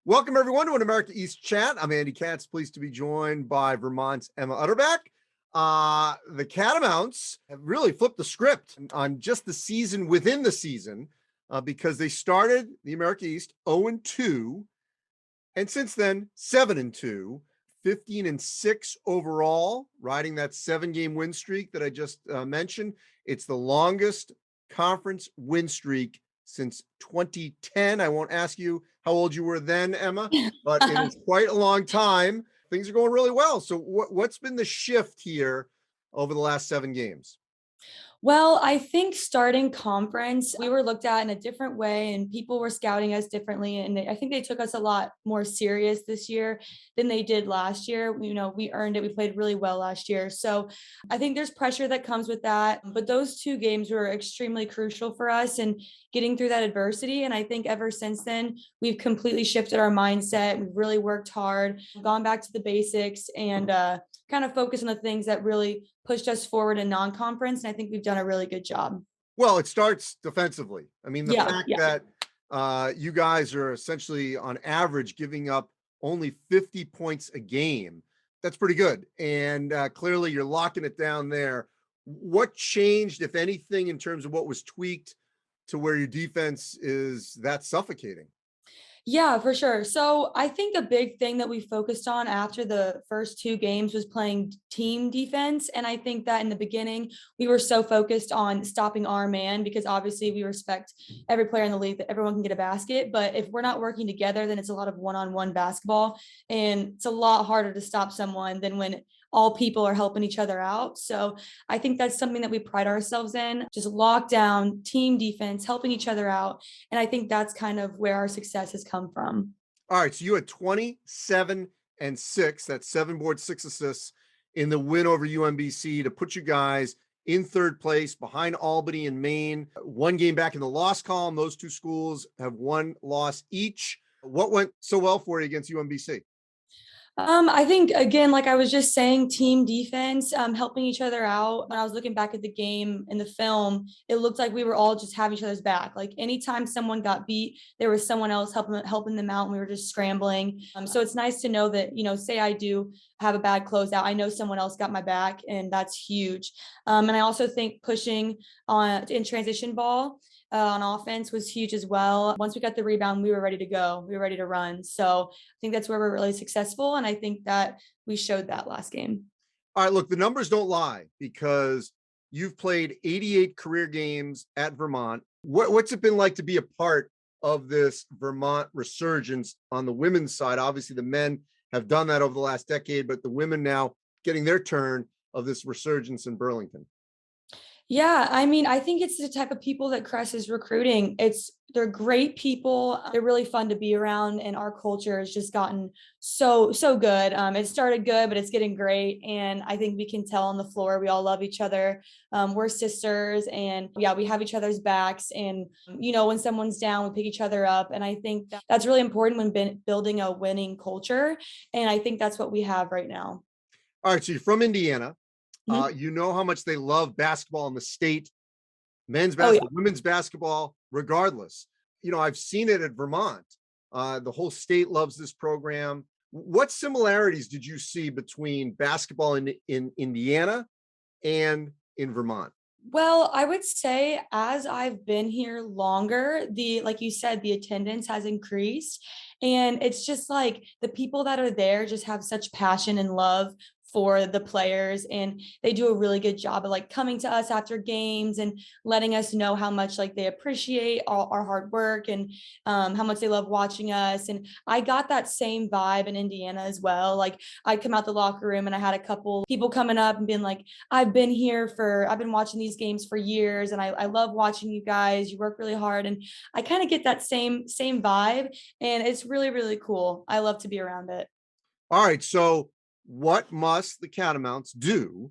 Welcome, everyone, to an America East chat. I'm Andy Katz, pleased to be joined by Vermont's Emma Utterback. The Catamounts have really flipped the script on just the season within the season because they started the America East 0-2, and since then 7-2, 15-6 overall, riding that 7-game win streak that I just mentioned. It's the longest conference win streak since 2010. I won't ask you how old you were then, Emma, but it is quite a long time. Things are going really well. So what's been the shift here over the last 7 games? Well, I think starting conference, we were looked at in a different way and people were scouting us differently. And I think they took us a lot more serious this year than they did last year. We earned it. We played really well last year. So I think there's pressure that comes with that. But those 2 games were extremely crucial for us and getting through that adversity. And I think ever since then, we've completely shifted our mindset. We've really worked hard, gone back to the basics, and kind of focus on the things that really pushed us forward in non-conference. And I think we've done a really good job. Well, it starts defensively. I mean, the Yeah, fact yeah. that you guys are essentially on average giving up only 50 points a game, that's pretty good. And clearly you're locking it down there. What changed, if anything, in terms of what was tweaked to where your defense is that suffocating? Yeah, for sure. So I think a big thing that we focused on after the first 2 games was playing team defense. And I think that in the beginning, we were so focused on stopping our man because obviously we respect every player in the league that everyone can get a basket. But if we're not working together, then it's a lot of one-on-one basketball. And it's a lot harder to stop someone than when all people are helping each other out. So I think that's something that we pride ourselves in, just lockdown, team defense, helping each other out. And I think that's kind of where our success has come from. All right, so you had 27-6, that's 7 boards, 6 assists in the win over UMBC to put you guys in third place behind Albany and Maine. 1 game back in the loss column. Those 2 schools have 1 loss each. What went so well for you against UMBC? I think again, like I was just saying, team defense, helping each other out. When I was looking back at the game in the film, it looked like we were all just having each other's back. Like anytime someone got beat, there was someone else helping them out, and we were just scrambling. So it's nice to know that, say I do have a bad closeout, I know someone else got my back, and that's huge. And I also think pushing on in transition ball on offense was huge as well. Once we got the rebound, we were ready to go. We were ready to run. So I think that's where we're really successful. And I think that we showed that last game. All right, look, the numbers don't lie because you've played 88 career games at Vermont. What's it been like to be a part of this Vermont resurgence on the women's side? Obviously, the men have done that over the last decade, but the women now getting their turn of this resurgence in Burlington. Yeah, I mean, I think it's the type of people that Crest is recruiting. They're great people. They're really fun to be around, and our culture has just gotten so good. It started good, but it's getting great, and I think we can tell on the floor we all love each other. We're sisters, and yeah, we have each other's backs. And when someone's down, we pick each other up, and I think that's really important when building a winning culture. And I think that's what we have right now. All right, so you're from Indiana. Mhm. You know how much they love basketball in the state, men's Oh yeah. basketball, women's basketball, regardless. I've seen it at Vermont. The whole state loves this program. What similarities did you see between basketball in Indiana and in Vermont? Well, I would say as I've been here longer, like you said, the attendance has increased. And it's just like the people that are there just have such passion and love for the players, and they do a really good job of like coming to us after games and letting us know how much like they appreciate all our hard work, and how much they love watching us. And I got that same vibe in Indiana as well. Like I come out the locker room and I had a couple people coming up and being like, I've been watching these games for years, and I love watching you guys. You work really hard. And I kind of get that same vibe. And it's really, really cool. I love to be around it. All right, so what must the Catamounts do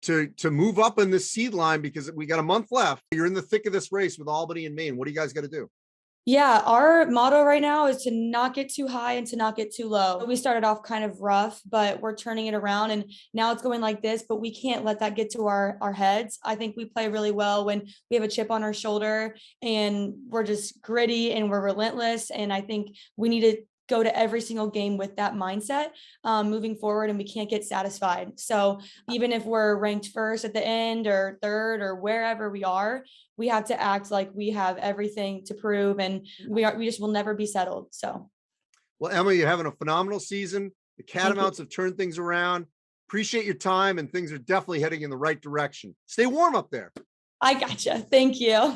to move up in this seed line? Because we got a month left. You're in the thick of this race with Albany and Maine. What do you guys got to do? Yeah, our motto right now is to not get too high and to not get too low. We started off kind of rough, but we're turning it around, and now it's going like this, but we can't let that get to our heads. I think we play really well when we have a chip on our shoulder and we're just gritty and we're relentless. And I think we need to go to every single game with that mindset moving forward, and we can't get satisfied. So even if we're ranked first at the end or third or wherever we are, we have to act like we have everything to prove, and we just will never be settled. So Well, Emma, you're having a phenomenal season. The thank you. Catamounts have turned things around. Appreciate your time, and things are definitely heading in the right direction. Stay warm up there. I gotcha. Thank you.